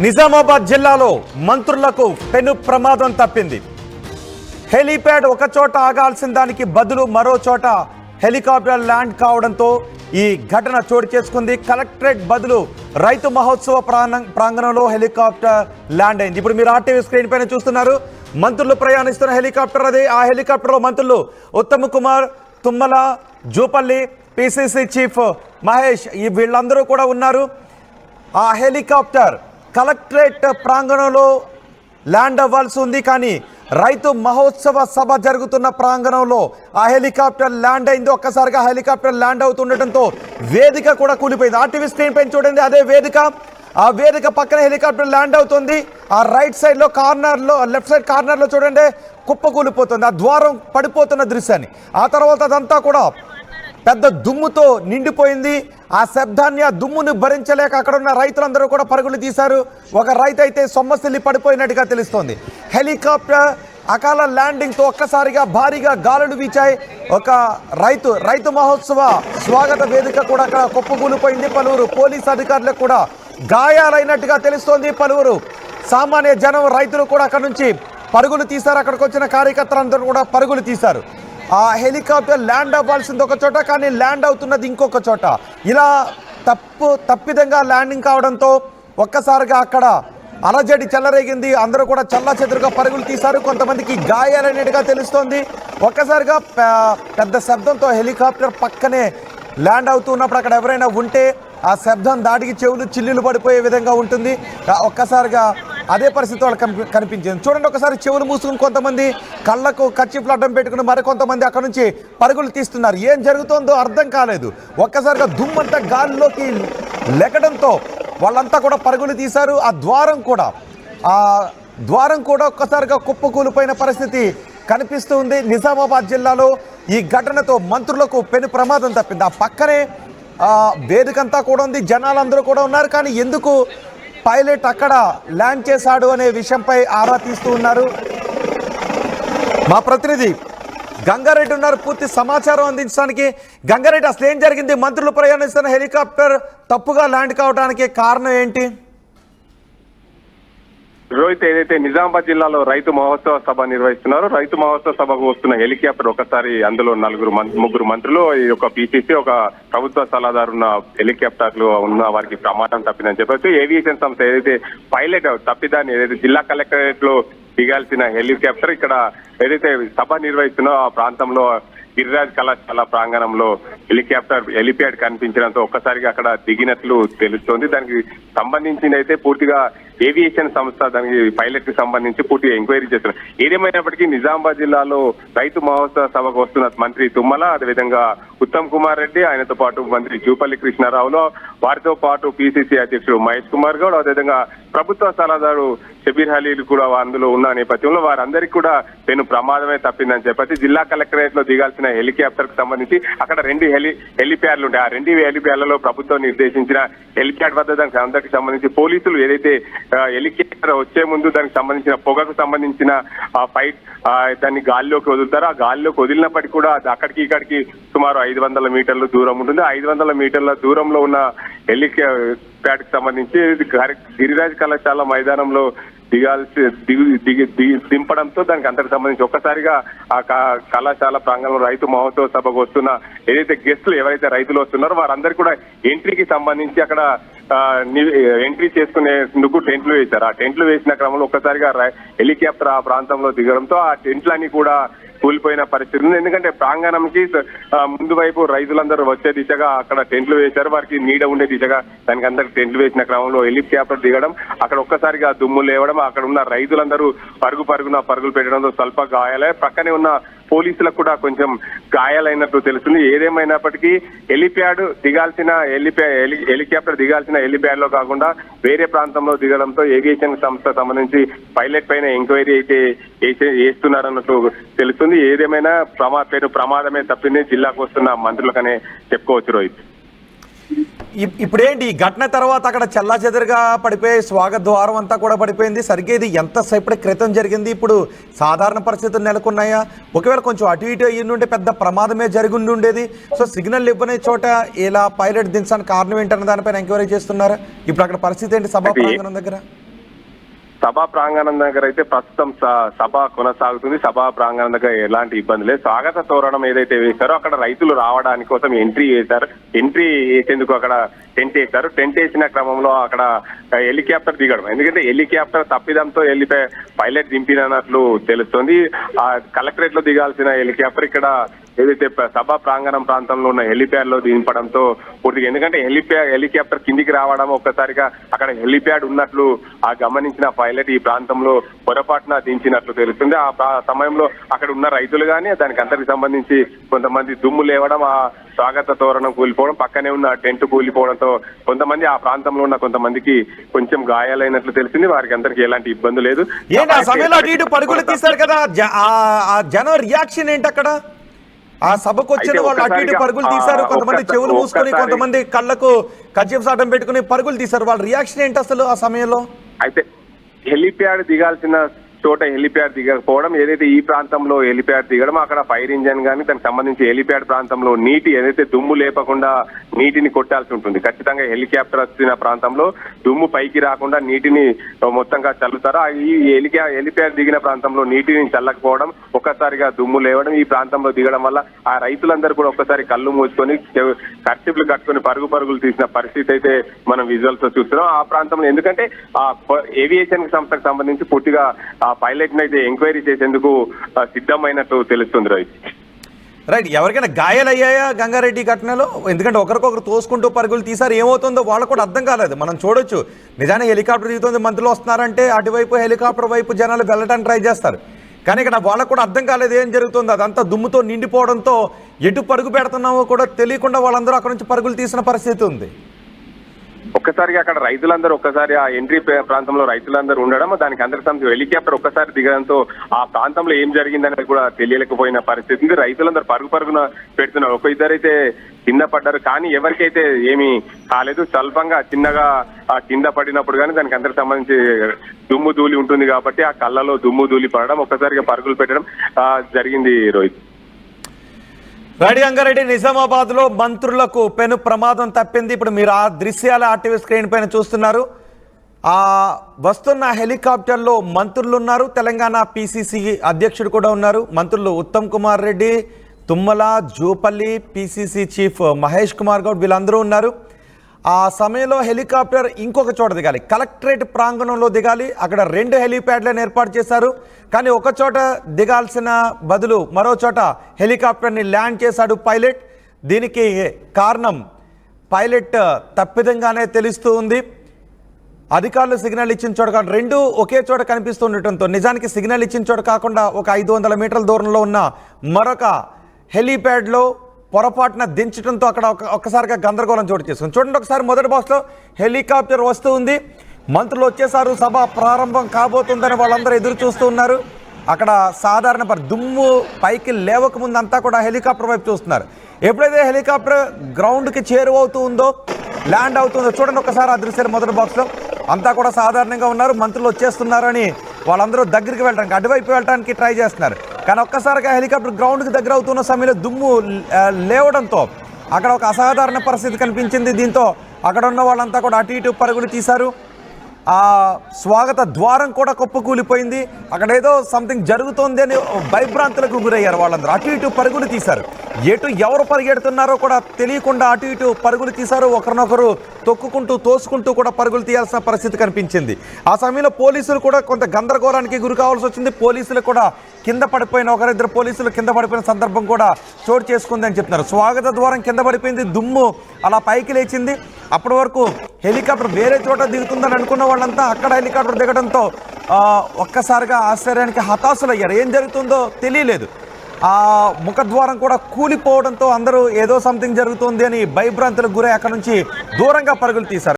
నిజామాబాద్ జిల్లాలో మంత్రులకు పెను ప్రమాదం తప్పింది. హెలీప్యాడ్ ఒక చోట ఆగాల్సిన దానికి బదులు మరో చోట హెలికాప్టర్ ల్యాండ్ కావడంతో ఈ ఘటన చోటు చేసుకుంది. కలెక్టరేట్ బదులు రైతు మహోత్సవ ప్రాంగణంలో హెలికాప్టర్ ల్యాండ్ అయింది. ఇప్పుడు మీరు ఆర్టీవీ స్క్రీన్ పైన చూస్తున్నారు. మంత్రులు ప్రయాణిస్తున్న హెలికాప్టర్ అది. ఆ హెలికాప్టర్లో మంత్రులు ఉత్తమ్ కుమార్, తుమ్మల, జూపల్లి, పిసిసి చీఫ్ మహేష్ వీళ్ళందరూ కూడా ఉన్నారు. ఆ హెలికాప్టర్ కలెక్టరేట్ ప్రాంగణంలో ల్యాండ్ అవ్వాల్సి ఉంది, కానీ రైతు మహోత్సవ సభ జరుగుతున్న ప్రాంగణంలో ఆ హెలికాప్టర్ ల్యాండ్ అయింది. ఒక్కసారిగా హెలికాప్టర్ ల్యాండ్ అవుతుండటంతో వేదిక కూడా కూలిపోయింది. ఆర్టీవీ స్క్రీన్ పైన చూడండి, అదే వేదిక. ఆ వేదిక పక్కన హెలికాప్టర్ ల్యాండ్ అవుతుంది. ఆ రైట్ సైడ్లో కార్నర్లో, లెఫ్ట్ సైడ్ కార్నర్లో చూడండి కుప్ప కూలిపోతుంది. ఆ ద్వారం పడిపోతున్న దృశ్యాన్ని. ఆ తర్వాత అదంతా కూడా పెద్ద దుమ్ముతో నిండిపోయింది. ఆ శబ్దాన్ని, ఆ దుమ్ముని భరించలేక అక్కడ ఉన్న రైతులందరూ కూడా పరుగులు తీశారు. ఒక రైతు అయితే సొమ్మసిల్లి పడిపోయినట్టుగా తెలుస్తోంది. హెలికాప్టర్ అకాల ల్యాండింగ్తో ఒక్కసారిగా భారీగా గాలులు వీచాయి. ఒక రైతు మహోత్సవ స్వాగత వేదిక కూడా అక్కడ కుప్పకూలిపోయింది. పలువురు పోలీస్ అధికారులకు కూడా గాయాలైనట్టుగా తెలుస్తోంది. పలువురు సామాన్య జనం, రైతులు కూడా అక్కడ నుంచి పరుగులు తీశారు. అక్కడికి వచ్చిన కార్యకర్తలందరూ కూడా పరుగులు తీశారు. ఆ హెలికాప్టర్ ల్యాండ్ అవ్వాల్సింది ఒక చోట, కానీ ల్యాండ్ అవుతున్నది ఇంకొక చోట. ఇలా తప్పిదంగా ల్యాండింగ్ కావడంతో ఒక్కసారిగా అక్కడ అలజడి చెలరేగింది. అందరూ కూడా చల్లాచెదురుగా పరుగులు తీశారు. కొంతమందికి గాయాలనేట్టుగా తెలుస్తోంది. ఒక్కసారిగా పెద్ద శబ్దంతో హెలికాప్టర్ పక్కనే ల్యాండ్ అవుతున్నప్పుడు అక్కడ ఎవరైనా ఉంటే ఆ శబ్దం దాటికి చెవులు చిల్లులు పడిపోయే విధంగా ఉంటుంది. ఒక్కసారిగా అదే పరిస్థితి వాళ్ళకి కనిపించింది. చూడండి, ఒకసారి చెవులు మూసుకుని కొంతమంది కళ్ళకు కర్చీఫ్లు అడ్డం పెట్టుకుని మరికొంతమంది అక్కడ నుంచి పరుగులు తీస్తున్నారు. ఏం జరుగుతుందో అర్థం కాలేదు. ఒక్కసారిగా దుమ్మంతా గాలిలోకి లెగడంతో వాళ్ళంతా కూడా పరుగులు తీశారు. ఆ ద్వారం కూడా ఒక్కసారిగా కుప్పకూలిపోయిన పరిస్థితి కనిపిస్తూ ఉంది. నిజామాబాద్ జిల్లాలో ఈ ఘటనతో మంత్రులకు పెను ప్రమాదం తప్పింది. ఆ పక్కనే వేదికంతా కూడా ఉంది, జనాలందరూ కూడా ఉన్నారు. కానీ ఎందుకు పైలట్ అక్కడ ల్యాండ్ చేశాడు అనే విషయంపై ఆరా తీస్తూ ఉన్నారు. మా ప్రతినిధి గంగారెడ్డి ఉన్నారు పూర్తి సమాచారం అందించడానికి. గంగారెడ్డి, అసలు ఏం జరిగింది? మంత్రులు ప్రయాణిస్తున్న హెలికాప్టర్ తప్పుగా ల్యాండ్ కావడానికి కారణం ఏంటి? రోహిత్, ఏదైతే నిజామాబాద్ జిల్లాలో రైతు మహోత్సవ సభ నిర్వహిస్తున్నారో, రైతు మహోత్సవ సభకు వస్తున్న హెలికాప్టర్ ఒకసారి అందులో ముగ్గురు మంత్రులు, ఒక పిసిసి, ఒక ప్రభుత్వ సలహాదారు ఉన్న హెలికాప్టర్లు ఉన్న వారికి ప్రమాదం తప్పిందని చెప్పొచ్చు. ఏవియేషన్ సంస్థ ఏదైతే పైలట్ తప్పిదాన్ని, ఏదైతే జిల్లా కలెక్టరేట్ లో దిగాల్సిన హెలికాప్టర్ ఇక్కడ ఏదైతే సభ నిర్వహిస్తున్నో ఆ ప్రాంతంలో గిరిరాజ్ కళాశాల ప్రాంగణంలో హెలిప్యాడ్ కనిపించడంతో ఒక్కసారిగా అక్కడ దిగినట్లు తెలుస్తోంది. దానికి సంబంధించి అయితే పూర్తిగా ఏవియేషన్ సంస్థ దానికి పైలట్ కి సంబంధించి పూర్తిగా ఎంక్వైరీ చేస్తున్నారు. ఏదేమైనప్పటికీ నిజామాబాద్ జిల్లాలో రైతు మహోత్సవ సభకు వస్తున్న మంత్రి తుమ్మల, అదేవిధంగా ఉత్తమ్ కుమార్ రెడ్డి, ఆయనతో పాటు మంత్రి జూపల్లి కృష్ణారావులో, వారితో పాటు పిసిసి అధ్యక్షుడు మహేష్ కుమార్ గౌడ్, అదేవిధంగా ప్రభుత్వ సలహాదారు షబీర్ అలీలు కూడా అందులో ఉన్న నేపథ్యంలో వారందరికీ కూడా పెను ప్రమాదమే తప్పిందని చెప్పి జిల్లా కలెక్టరేట్ లో దిగాల్సిన హెలికాప్టర్ కు సంబంధించి అక్కడ రెండు హెలిప్యాడ్లు ఉంటాయి. ఆ రెండు హెలిప్యాడ్లలో ప్రభుత్వం నిర్దేశించిన హెలిప్యాడ్ వద్ద దానికి అందరికి సంబంధించి పోలీసులు ఏదైతే హెలికాప్టర్ వచ్చే ముందు దానికి సంబంధించిన పొగకు సంబంధించిన ఫైట్ దాన్ని గాల్లోకి వదులుతారు. ఆ గాల్లోకి వదిలినప్పటికీ కూడా అక్కడికి ఇక్కడికి సుమారు 500 మీటర్ల దూరం ఉంటుంది. 500 మీటర్ల దూరంలో ఉన్న హెలిప్యాడ్ కి సంబంధించి గిరిరాజ్ కళాశాల మైదానంలో దింపడంతో దానికి అందరికి సంబంధించి ఒక్కసారిగా ఆ కళాశాల ప్రాంగణంలో రైతు మహోత్సవ సభకు వస్తున్న ఏదైతే గెస్టులు ఎవరైతే రైతులు వస్తున్నారో వారందరికీ కూడా ఎంట్రీకి సంబంధించి అక్కడ ఎంట్రీ చేసుకునేందుకు టెంట్లు వేశారు. ఆ టెంట్లు వేసిన క్రమంలో ఒక్కసారిగా హెలికాప్టర్ ఆ ప్రాంతంలో దిగడంతో ఆ టెంట్లన్నీ కూడా కూలిపోయిన పరిస్థితి ఉంది. ఎందుకంటే ప్రాంగణంకి ముందు వైపు రైతులందరూ వచ్చే దిశగా అక్కడ టెంట్లు వేశారు. వారికి నీడ ఉండే దిశగా దానికి అందరికి టెంట్లు వేసిన క్రమంలో హెలికాప్టర్ దిగడం, అక్కడ ఒక్కసారిగా దుమ్ము లేవడం, అక్కడ ఉన్న రైతులందరూ పరుగులు పెట్టడంతో స్వల్ప గాయాలే. పక్కనే ఉన్న పోలీసులకు కూడా కొంచెం గాయాలైనట్టు తెలుస్తుంది. ఏదేమైనప్పటికీ హెలికాప్టర్ దిగాల్సిన హెలిప్యాడ్ లో కాకుండా వేరే ప్రాంతంలో దిగడంతో ఏవియేషన్ సంస్థ సంబంధించి పైలట్ పైన ఎంక్వైరీ అయితే చేస్తున్నారన్నట్టు తెలుస్తుంది. ఏదేమైనా ప్రమాదమే తప్పింది జిల్లాకు వస్తున్న మంత్రులకనే చెప్పుకోవచ్చు రోహిత్. ఇప్పుడేంటి ఈ ఘటన తర్వాత అక్కడ చెల్లాచెదరుగా పడిపోయి స్వాగత ద్వారం అంతా కూడా పడిపోయింది. సరిగ్గా ఇది ఎంతసేపటి క్రితం జరిగింది? ఇప్పుడు సాధారణ పరిస్థితులు నెలకొన్నాయా? ఒకవేళ కొంచెం అటు ఇటు అయ్యిండుంటే పెద్ద ప్రమాదమే జరిగి ఉండేది. సో సిగ్నల్ ఇవ్వని చోట ఇలా పైలట్ దించడానికి కారణం ఏంటన్న దానిపైన ఎంక్వైరీ చేస్తున్నారా? ఇప్పుడు అక్కడ పరిస్థితి ఏంటి సభా ప్రాంగణం దగ్గర? సభా ప్రాంగణం దగ్గర అయితే ప్రస్తుతం సభ కొనసాగుతుంది. సభా ప్రాంగణం దగ్గర ఎలాంటి ఇబ్బంది లేదు. స్వాగత తోరణం ఏదైతే వేశారో అక్కడ రైతులు రావడానికి కోసం ఎంట్రీ వేశారు. ఎంట్రీ వేసేందుకు అక్కడ టెంట్ వేశారు. టెంట్ వేసిన క్రమంలో అక్కడ హెలికాప్టర్ దిగడం, ఎందుకంటే హెలికాప్టర్ తప్పిదంతో పైలట్ దింపినట్లు తెలుస్తుంది. ఆ కలెక్టరేట్ లో దిగాల్సిన హెలికాప్టర్ ఇక్కడ ఏదైతే సభా ప్రాంగణం ప్రాంతంలో ఉన్న హెలిప్యాడ్ లో దింపడంతో పూర్తిగా, ఎందుకంటే హెలికాప్టర్ కిందికి రావడం ఒక్కసారిగా అక్కడ హెలిప్యాడ్ ఉన్నట్లు గమనించిన పైలట్ ఈ ప్రాంతంలో పొరపాటున దించినట్లు తెలుస్తుంది. ఆ సమయంలో అక్కడ ఉన్న రైతులు కానీ దానికి అందరికి సంబంధించి కొంతమంది దుమ్ము లేవడం, ఆ స్వాగత తోరణం కూలిపోవడం, పక్కనే ఉన్న టెంట్ కూలిపోవడంతో కొంతమంది ఆ ప్రాంతంలో ఉన్న కొంతమందికి కొంచెం గాయాలైనట్లు తెలిసింది. వారికి అందరికి ఎలాంటి ఇబ్బంది లేదు. పరుగులు తీశారు కదా, ఆ జనం రియాక్షన్ ఏంటి అక్కడ? ఆ సభకు వచ్చిన వాళ్ళు అటు ఇటు పరుగులు తీశారు, కొంతమంది చెవులు మూసుకొని, కొంతమంది కళ్ళకు కర్చీఫ్ సాటం పెట్టుకుని పరుగులు తీశారు. వాళ్ళ రియాక్షన్ ఏంటి అసలు ఆ సమయంలో? అయితే హెలిప్యాడ్ దిగాల్సిన చోట హెలిప్యాడ్ దిగకపోవడం, ఏదైతే ఈ ప్రాంతంలో హెలిప్యాడ్ దిగడం, అక్కడ ఫైర్ ఇంజన్ కానీ దానికి సంబంధించి హెలిప్యాడ్ ప్రాంతంలో నీటి ఏదైతే దుమ్ము లేపకుండా నీటిని కొట్టాల్సి ఉంటుంది. ఖచ్చితంగా హెలికాప్టర్ వచ్చిన ప్రాంతంలో దుమ్ము పైకి రాకుండా నీటిని మొత్తంగా చల్లుతారు. ఈ హెలిప్యాడ్ దిగిన ప్రాంతంలో నీటిని చల్లకపోవడం, ఒక్కసారిగా దుమ్ము లేవడం, ఈ ప్రాంతంలో దిగడం వల్ల ఆ రైతులందరూ కూడా ఒక్కసారి కళ్ళు మూసుకొని కర్చీఫ్లు కట్టుకొని పరుగులు తీసిన పరిస్థితి అయితే మనం విజువల్స్ లో చూస్తున్నాం. ఆ ప్రాంతంలో ఎందుకంటే ఆ ఏవియేషన్ సంస్థకు సంబంధించి పూర్తిగా ఆ పైలట్ ని అయితే ఎంక్వైరీ చేసేందుకు సిద్ధమైనట్టు తెలుస్తుంది. రైట్, ఎవరికైనా గాయాలయ్యాయా గంగారెడ్డి ఘటనలో? ఎందుకంటే ఒకరికొకరు తోసుకుంటూ పరుగులు తీశారు, ఏమవుతుందో వాళ్ళకు కూడా అర్థం కాలేదు. మనం చూడొచ్చు, నిజానికి హెలికాప్టర్ దిగుతుంది, మంత్రులు వస్తున్నారంటే అటువైపు హెలికాప్టర్ వైపు జనాలు వెళ్ళడానికి ట్రై చేస్తారు. కానీ ఇక్కడ వాళ్ళకు కూడా అర్థం కాలేదు ఏం జరుగుతుందో. అదంతా దుమ్ముతో నిండిపోవడంతో ఎటు పరుగు పెడుతున్నామో కూడా తెలియకుండా వాళ్ళందరూ అక్కడ నుంచి పరుగులు తీసిన పరిస్థితి ఉంది. ఒక్కసారిగా అక్కడ రైతులందరూ ఒక్కసారి ఆ ఎంట్రీ ప్రాంతంలో రైతులందరూ ఉండడం, దానికి అందరి సంబంధించి హెలికాప్టర్ ఒక్కసారి దిగడంతో ఆ ప్రాంతంలో ఏం జరిగిందనేది కూడా తెలియలేకపోయిన పరిస్థితి. రైతులందరూ పరుగున పెడుతున్నారు. ఒక ఇద్దరైతే కింద పడ్డారు, కానీ ఎవరికైతే ఏమీ కాలేదు. స్వల్పంగా చిన్నగా కింద పడినప్పుడు కానీ దానికి అందరికి సంబంధించి దుమ్ము ధూళి ఉంటుంది కాబట్టి ఆ కళ్ళలో దుమ్ము ధూళి పడడం, ఒక్కసారిగా పరుగులు పెట్టడం జరిగింది. రోహిత్, రెడ్డి గంగారెడ్డి, నిజామాబాద్ లో మంత్రులకు పెను ప్రమాదం తప్పింది. ఇప్పుడు మీరు ఆ దృశ్యాల ఆర్టీవీ స్క్రీన్ పైన చూస్తున్నారు. ఆ వస్తున్న హెలికాప్టర్లో మంత్రులు ఉన్నారు, తెలంగాణ పిసిసి అధ్యక్షుడు కూడా ఉన్నారు. మంత్రులు ఉత్తమ్ కుమార్ రెడ్డి, తుమ్మల, జూపల్లి, పిసిసి చీఫ్ మహేష్ కుమార్ గౌడ్, వీళ్ళందరూ ఉన్నారు. ఆ సమయంలో హెలికాప్టర్ ఇంకొక చోట దిగాలి, కలెక్టరేట్ ప్రాంగణంలో దిగాలి. అక్కడ 2 హెలిప్యాడ్లను ఏర్పాటు చేశారు. కానీ ఒక చోట దిగాల్సిన బదులు మరో చోట హెలికాప్టర్ని ల్యాండ్ చేశాడు పైలట్. దీనికి కారణం పైలట్ తప్పిదంగానే తెలుస్తూ ఉంది. అధికారులు సిగ్నల్ ఇచ్చిన చోట కాదు, 2 ఒకే చోట కనిపిస్తుండటంతో నిజానికి సిగ్నల్ ఇచ్చిన చోట కాకుండా ఒక 500 మీటర్ల దూరంలో ఉన్న మరొక హెలిప్యాడ్లో పొరపాటున దించడంతో అక్కడ ఒక్కసారిగా గందరగోళం చోటు చేసుకుంది. చూడండి ఒకసారి, మొదటి బాక్స్లో హెలికాప్టర్ వస్తూ ఉంది, మంత్రులు వచ్చేసారు, సభ ప్రారంభం కాబోతుందని వాళ్ళందరూ ఎదురు చూస్తూ ఉన్నారు. అక్కడ సాధారణ దుమ్ము పైకి లేవకముందు అంతా కూడా హెలికాప్టర్ వైపు చూస్తున్నారు. ఎప్పుడైతే హెలికాప్టర్ గ్రౌండ్కి చేరువవుతూ ఉందో, ల్యాండ్ అవుతుందో, చూడండి ఒకసారి ఆ దృశ్యాలు మొదటి బాక్స్లో అంతా కూడా సాధారణంగా ఉన్నారు. మంత్రులు వచ్చేస్తున్నారని వాళ్ళందరూ దగ్గరికి వెళ్ళడానికి, అటువైపు వెళ్ళడానికి ట్రై చేస్తున్నారు. కానీ ఒక్కసారిగా హెలికాప్టర్ గ్రౌండ్కి దగ్గర అవుతున్న సమయంలో దుమ్ము లేవడంతో అక్కడ ఒక అసాధారణ పరిస్థితి కనిపించింది. దీంతో అక్కడ ఉన్న వాళ్ళంతా కూడా అటు ఇటు పరుగులు తీశారు. ఆ స్వాగత ద్వారం కూడా కుప్పకూలిపోయింది. అక్కడ ఏదో సంథింగ్ జరుగుతోంది అని భయభ్రాంతులకు గురయ్యారు వాళ్ళందరూ. అటు ఇటు పరుగులు తీశారు. ఎటు ఎవరు పరిగెడుతున్నారో కూడా తెలియకుండా అటు ఇటు పరుగులు తీశారు. ఒకరినొకరు తొక్కుకుంటూ తోసుకుంటూ కూడా పరుగులు తీయాల్సిన పరిస్థితి కనిపించింది. ఆ సమయంలో పోలీసులు కూడా కొంత గందరగోళానికి గురి కావాల్సి వచ్చింది. పోలీసులు కూడా కింద పడిపోయిన ఒకరిద్దరు పోలీసులు కింద పడిపోయిన సందర్భం కూడా చోటు చేసుకుందని చెప్తున్నారు. స్వాగత ద్వారం కింద పడిపోయింది, దుమ్ము అలా పైకి లేచింది. అప్పటి వరకు హెలికాప్టర్ వేరే చోట దిగుతుందని అనుకున్న వాళ్ళంతా అక్కడ హెలికాప్టర్ దిగడంతో ఒక్కసారిగా ఆశ్చర్యానికి హతాశులయ్యారు. ఏం జరుగుతుందో తెలియలేదు. ఆ ముఖద్వారం కూడా కూలిపోవడంతో అందరూ ఏదో సంథింగ్ జరుగుతుంది అని భయభ్రాంతులకు గురై అక్కడ నుంచి దూరంగా పరుగులు తీశారు.